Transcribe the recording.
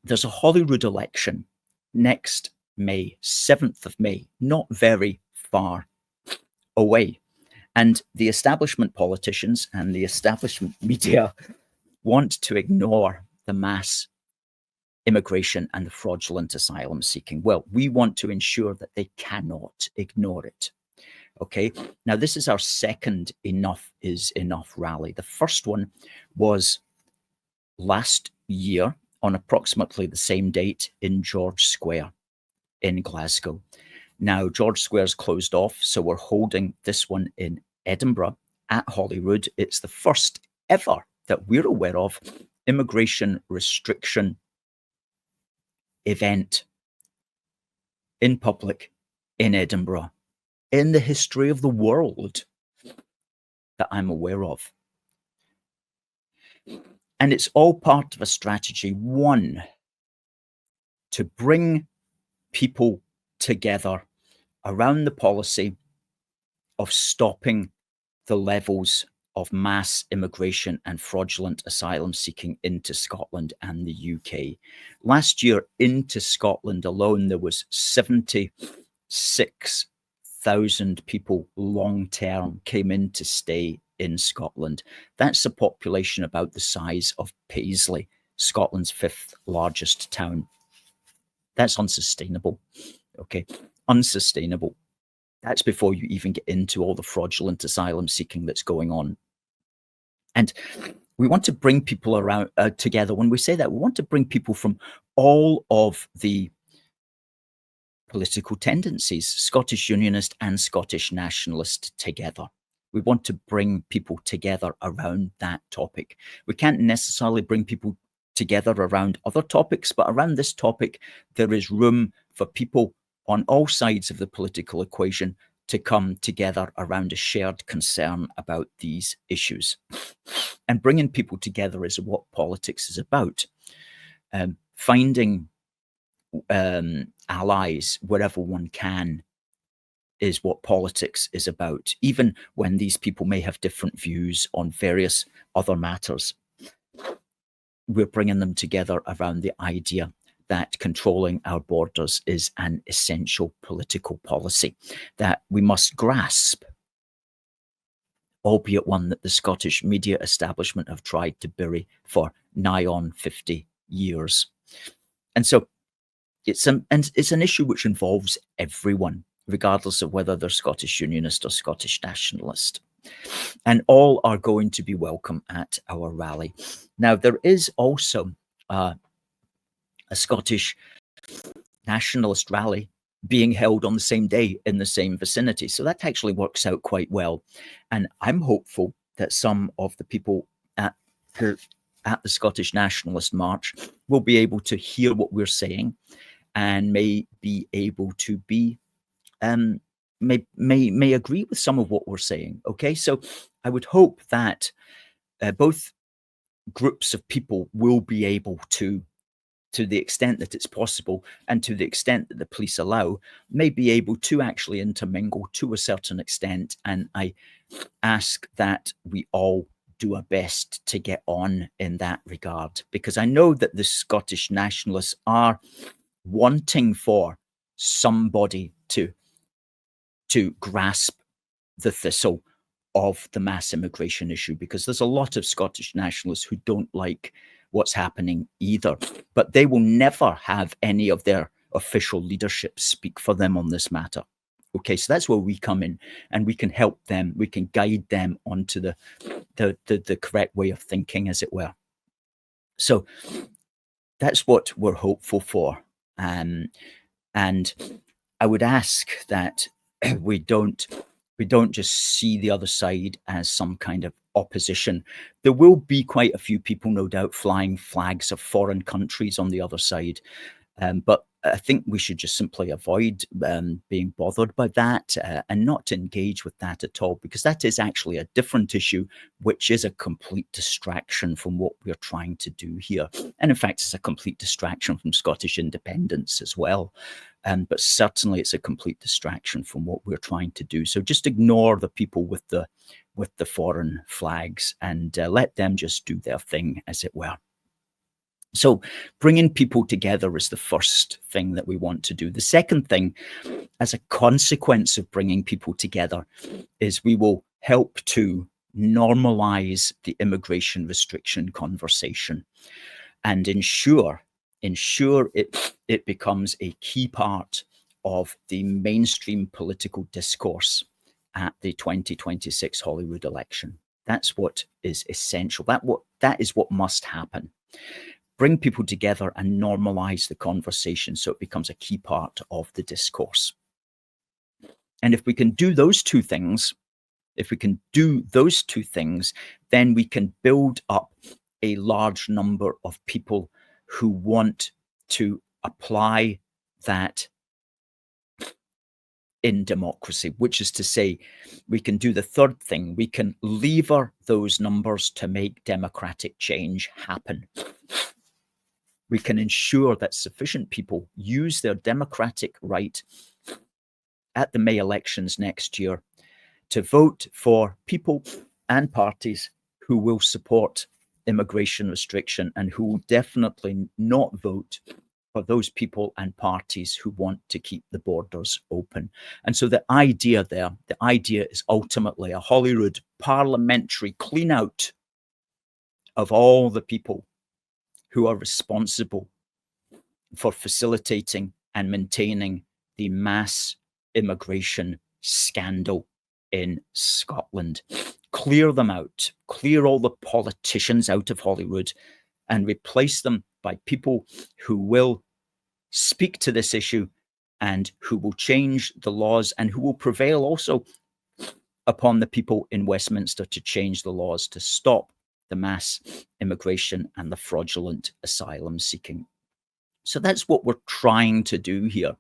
there's a Holyrood election next May, 7th of May, not very far away. And the establishment politicians and the establishment media want to ignore the mass immigration and the fraudulent asylum seeking. Well, we want to ensure that they cannot ignore it. Okay, now this is our second Enough is Enough rally. The first one was last year on approximately the same date in George Square in Glasgow. Now, George Square's closed off, so we're holding this one in Edinburgh at Holyrood. It's the first ever that we're aware of immigration restriction event in public in Edinburgh in the history of the world that I'm aware of. And it's all part of a strategy, one, to bring people together around the policy of stopping the levels of mass immigration and fraudulent asylum seeking into Scotland and the UK. Last year, into Scotland alone, there was 76,000 people long-term came in to stay in Scotland. That's a population about the size of Paisley, Scotland's 5th largest town. That's unsustainable, okay? Unsustainable. That's before you even get into all the fraudulent asylum seeking that's going on. And we want to bring people around together. When we say that, we want to bring people from all of the political tendencies, Scottish Unionist and Scottish Nationalist together. We want to bring people together around that topic. We can't necessarily bring people together around other topics, but around this topic, there is room for people on all sides of the political equation to come together around a shared concern about these issues. And bringing people together is what politics is about. Finding allies wherever one can is what politics is about, even when these people may have different views on various other matters. We're bringing them together around the idea that controlling our borders is an essential political policy that we must grasp, albeit one that the Scottish media establishment have tried to bury for nigh on 50 years. And so it's an issue which involves everyone, regardless of whether they're Scottish Unionist or Scottish Nationalist. And all are going to be welcome at our rally. Now, there is also a Scottish Nationalist rally being held on the same day in the same vicinity. So that actually works out quite well. And I'm hopeful that some of the people at the Scottish Nationalist March will be able to hear what we're saying and may be able to be may agree with some of what we're saying. Okay, so I would hope that both groups of people will be able to the extent that it's possible and to the extent that the police allow, may be able to actually intermingle to a certain extent. And I ask that we all do our best to get on in that regard, because I know that the Scottish Nationalists are wanting for somebody to grasp the thistle of the mass immigration issue, because there's a lot of Scottish Nationalists who don't like what's happening either, but they will never have any of their official leadership speak for them on this matter. Okay, so that's where we come in, and we can help them, we can guide them onto the correct way of thinking, as it were. So that's what we're hopeful for. And I would ask that we don't just see the other side as some kind of opposition. There will be quite a few people, no doubt, flying flags of foreign countries on the other side. But I think we should just simply avoid being bothered by that and not engage with that at all, because that is actually a different issue, which is a complete distraction from what we're trying to do here. And in fact, it's a complete distraction from Scottish independence as well. But certainly it's a complete distraction from what we're trying to do. So just ignore the people with the foreign flags and let them just do their thing, as it were. So bringing people together is the first thing that we want to do. The second thing, as a consequence of bringing people together, is we will help to normalize the immigration restriction conversation and ensure it becomes a key part of the mainstream political discourse at the 2026 Holyrood election. That's what is essential. That is what must happen. Bring people together and normalize the conversation so it becomes a key part of the discourse. And if we can do those two things, then we can build up a large number of people who want to apply that in democracy, which is to say, we can do the third thing. We can lever those numbers to make democratic change happen. We can ensure that sufficient people use their democratic right at the May elections next year to vote for people and parties who will support immigration restriction and who will definitely not vote for those people and parties who want to keep the borders open. And so the idea is ultimately a Holyrood parliamentary clean out of all the people who are responsible for facilitating and maintaining the mass immigration scandal in Scotland. Clear them out, clear all the politicians out of Holyrood and replace them by people who will speak to this issue and who will change the laws and who will prevail also upon the people in Westminster to change the laws to stop the mass immigration and the fraudulent asylum seeking. So that's what we're trying to do here.